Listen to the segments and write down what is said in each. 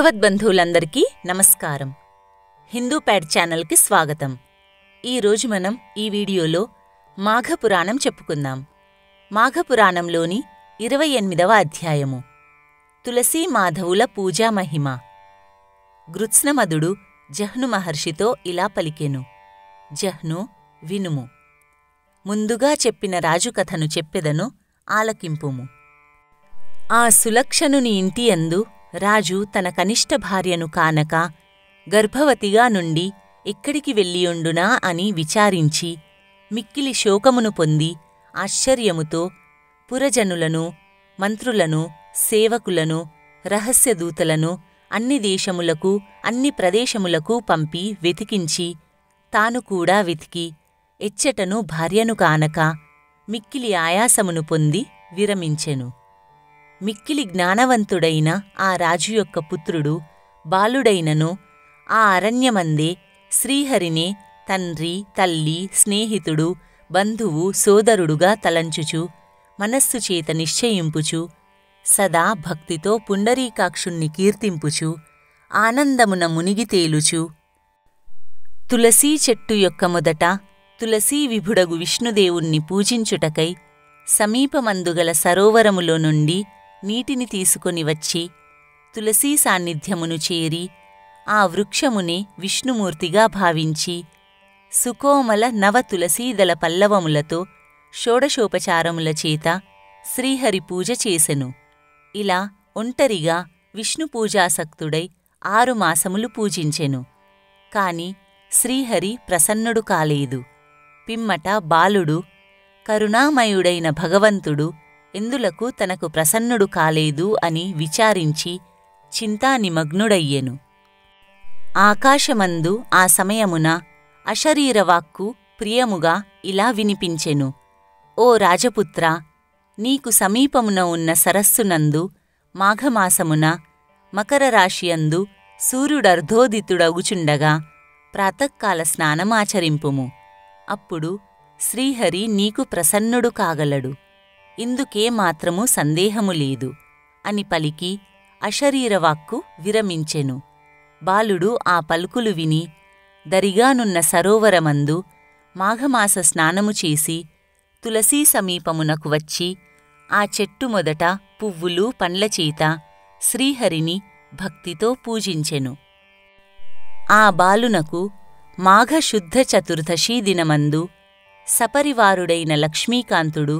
భగవద్బంధువులందరికీ నమస్కారం. హిందూ ప్యాడ్ ఛానల్కి స్వాగతం. ఈరోజు మనం ఈ వీడియోలో మాఘపురాణం చెప్పుకుందాం. మాఘపురాణంలోని 28వ అధ్యాయము తులసీ మాధవుల పూజా మహిమ. గృత్స్నమదుడు జహ్ను మహర్షితో ఇలా పలికెను. జహ్ను, వినుము. ముందుగా చెప్పిన రాజుకథను చెప్పెదను, ఆలకింపుము. ఆ సులక్షణుని ఇంటియందు రాజు తన కనిష్ట భార్యను కానక గర్భవతిగా నుండి ఎక్కడికి వెళ్ళియుండునా అని విచారించి మిక్కిలి శోకమును పొంది ఆశ్చర్యముతో పురజనులను, మంత్రులను, సేవకులను, రహస్యదూతలను అన్ని దేశములకు, అన్ని ప్రదేశములకు పంపి వెతికించి తాను కూడా వెతికి ఎచ్చటను భార్యను కానక మిక్కిలి ఆయాసమును పొంది విరమించెను. మిక్కిలి జ్ఞానవంతుడైన ఆ రాజు యొక్క పుత్రుడు బాలుడైనను ఆ అరణ్యమందే శ్రీహరినే తండ్రి, తల్లి, స్నేహితుడు, బంధువు, సోదరుడుగా తలంచుచు మనస్సుచేత నిశ్చయింపుచు సదా భక్తితో పుండరీకాక్షుణ్ణి కీర్తింపుచు ఆనందమున మునిగి తేలుచు తులసీ చెట్టు యొక్క మొదట తులసీ విభుడగు విష్ణుదేవుణ్ణి పూజించుటకై సమీపమందుగల సరోవరములో నుండి నీటిని తీసుకొని వచ్చి తులసీ సాన్నిధ్యమును చేరి ఆ వృక్షమునే విష్ణుమూర్తిగా భావించి సుకోమల నవ తులసీదల పల్లవములతో షోడశోపచారముల చేత శ్రీహరి పూజ చేసెను. ఇలా ఒంటరిగా విష్ణుపూజాసక్తుడై 6 మాసములు పూజించెను. కాని శ్రీహరి ప్రసన్నుడు కాలేదు. పిమ్మట బాలుడు కరుణామయుడైన భగవంతుడు ఎందులకు తనకు ప్రసన్నుడు కాలేదు అని విచారించి చింతానిమగ్నుడయ్యెను. ఆకాశమందు ఆ సమయమున అశరీరవాక్కు ప్రియముగా ఇలా వినిపించెను. ఓ రాజపుత్రా, నీకు సమీపమున ఉన్న సరస్సునందు మాఘమాసమున మకరరాశియందు సూర్యుడర్ధోదితుడగుచుండగా ప్రాతఃకాల స్నానమాచరింపుము. అప్పుడు శ్రీహరి నీకు ప్రసన్నుడు కాగలడు. ఇందుకే మాత్రము సందేహము లేదు అని పలికి అశరీరవాక్కు విరమించెను. బాలుడు ఆ పలుకులు విని దరిగానున్న సరోవరమందు మాఘమాస స్నానము చేసి తులసీ సమీపమునకు వచ్చి ఆ చెట్టు మొదట పువ్వులు, పండ్లచేత శ్రీహరిని భక్తితో పూజించెను. ఆ బాలునకు మాఘశుద్ధ చతుర్దశీ దినమందు సపరివారుడైన లక్ష్మీకాంతుడు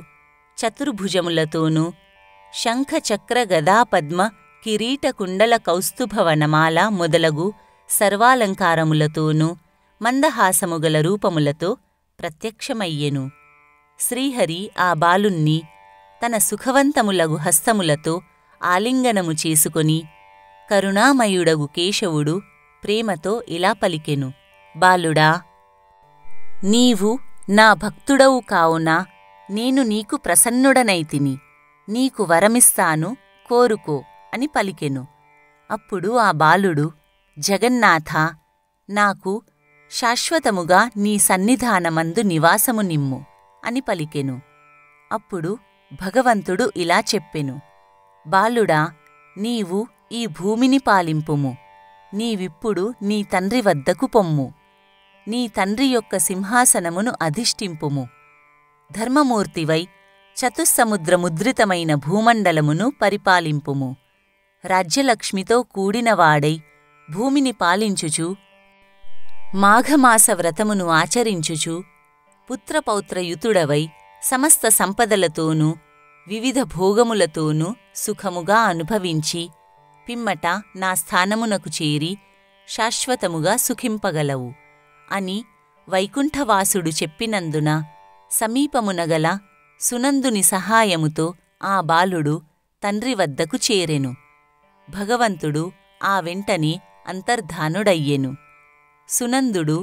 చతుర్భుజములతోనూ శంఖ చక్ర గదా పద్మ కిరీట కుండల కౌస్తుభవనమాల మొదలగు సర్వాలంకారములతోనూ మందహాసముగల రూపములతో ప్రత్యక్షమయ్యెను. శ్రీహరి ఆ బాలుణ్ణి తన సుఖవంతములగు హస్తములతో ఆలింగనము చేసుకొని కరుణామయుడగు కేశవుడు ప్రేమతో ఇలా పలికెను. బాలుడా, నీవు నా భక్తుడవు కావున నేను నీకు ప్రసన్నుడనైతిని. నీకు వరమిస్తాను, కోరుకో అని పలికెను. అప్పుడు ఆ బాలుడు, జగన్నాథా, నాకు శాశ్వతముగా నీ సన్నిధానమందు నివాసము నిమ్ము అని పలికెను. అప్పుడు భగవంతుడు ఇలా చెప్పెను. బాలుడా, నీవు ఈ భూమిని పాలింపుము. నీవిప్పుడు నీ తండ్రి వద్దకు పొమ్ము. నీ తండ్రి యొక్క సింహాసనమును అధిష్ఠింపుము. ధర్మమూర్తివై చతుస్సముద్రముద్రితమైన భూమండలమును పరిపాలింపుము. రాజ్యలక్ష్మితో కూడినవాడై భూమిని పాలించుచు మాఘమాస వ్రతమును ఆచరించుచు పుత్రపౌత్రయుతుడవై సమస్త సంపదలతోనూ వివిధ భోగములతోనూ సుఖముగా అనుభవించి పిమ్మట నా స్థానమునకు చేరి శాశ్వతముగా సుఖింపగలవు అని వైకుంఠవాసుడు చెప్పినందున సమీపమునగల సునందుని సహాయముతో ఆ బాలుడు తండ్రి వద్దకు చేరెను. భగవంతుడు ఆ వెంటనే అంతర్ధానుడయ్యెను. సునందుడు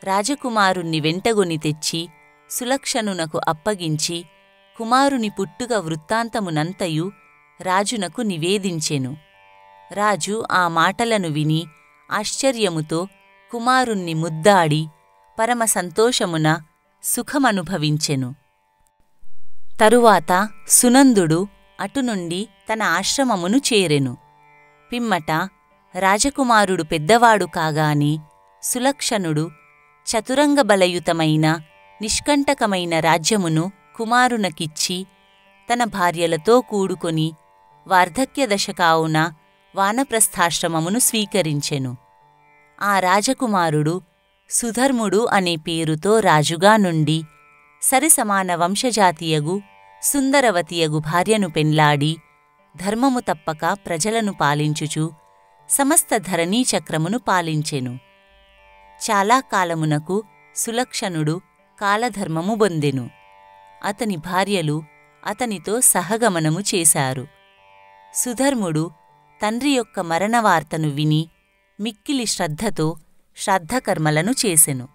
రాజకుమారుణ్ణి వెంటగొని తెచ్చి సులక్షణునకు అప్పగించి కుమారుని పుట్టుక వృత్తాంతమునంతయు రాజునకు నివేదించెను. రాజు ఆ మాటలను విని ఆశ్చర్యముతో కుమారుణ్ణి ముద్దాడి పరమ సంతోషమున సుఖమనుభవించెను. తరువాత సునందుడు అటునుండి తన ఆశ్రమమును చేరెను. పిమ్మట రాజకుమారుడు పెద్దవాడు కాగానే సులక్షణుడు చతురంగబలయుతమైన నిష్కంటకమైన రాజ్యమును కుమారునకిచ్చి తన భార్యలతో కూడుకొని వార్ధక్యదశ కావున వానప్రస్థాశ్రమమును స్వీకరించెను. ఆ రాజకుమారుడు సుధర్ముడు అనే పేరుతో రాజుగా నుండి సరిసమాన వంశజాతియగు సుందరవతియగు భార్యను పెండ్లాడి ధర్మము తప్పక ప్రజలను పాలించుచు సమస్త ధరణీచక్రమును పాలించెను. చాలా కాలమునకు సులక్షణుడు కాలధర్మము పొందెను. అతని భార్యలు అతనితో సహగమనము చేశారు. సుధర్ముడు తండ్రి యొక్క మరణవార్తను విని మిక్కిలి శ్రద్ధతో శ్రాద్ధకర్మలను చేసెను.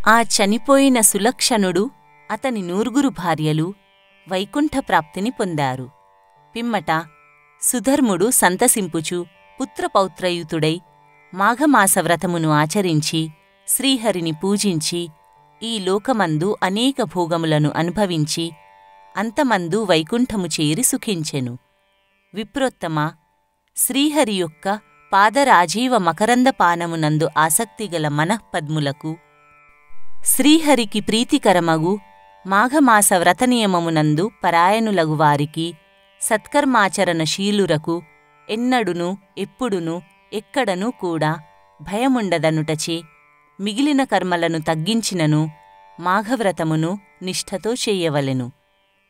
ఆ చనిపోయిన సులక్షణుడు అతని 9 భార్యలు వైకుంఠప్రాప్తిని పొందారు. పిమ్మట సుధర్ముడు సంతసింపుచు పుత్రపౌత్రయుతుడై మాఘమాసవ్రతమును ఆచరించి శ్రీహరిని పూజించి ఈ లోకమందు అనేక భోగములను అనుభవించి అంతమందు వైకుంఠము చేరి సుఖించెను. విప్రోత్తమ, శ్రీహరి యొక్క పాదరాజీవ మకరంద పానమునందు ఆసక్తిగల మనఃపద్ములకు శ్రీహరికి ప్రీతికరమగు మాఘమాస వ్రతనియమమునందు పరాయణులగు వారికి సత్కర్మాచరణశీలురకు ఎన్నడును ఎప్పుడును ఎక్కడనూ కూడా భయముండదనుటచే మిగిలిన కర్మలను తగ్గించినను మాఘవ్రతమును నిష్ఠతో చేయవలెను.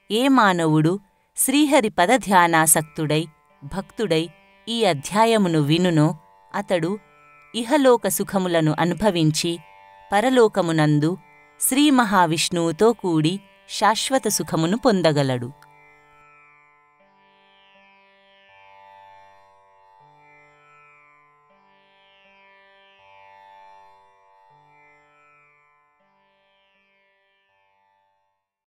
ఏ మానవుడు శ్రీహరి పదధ్యానాసక్తుడై భక్తుడై ఈ అధ్యాయమును వినునో అతడు ఇహలోక సుఖములను అనుభవించి పరలోకమునందు శ్రీమహావిష్ణువుతో కూడి శాశ్వత సుఖమును పొందగలడు.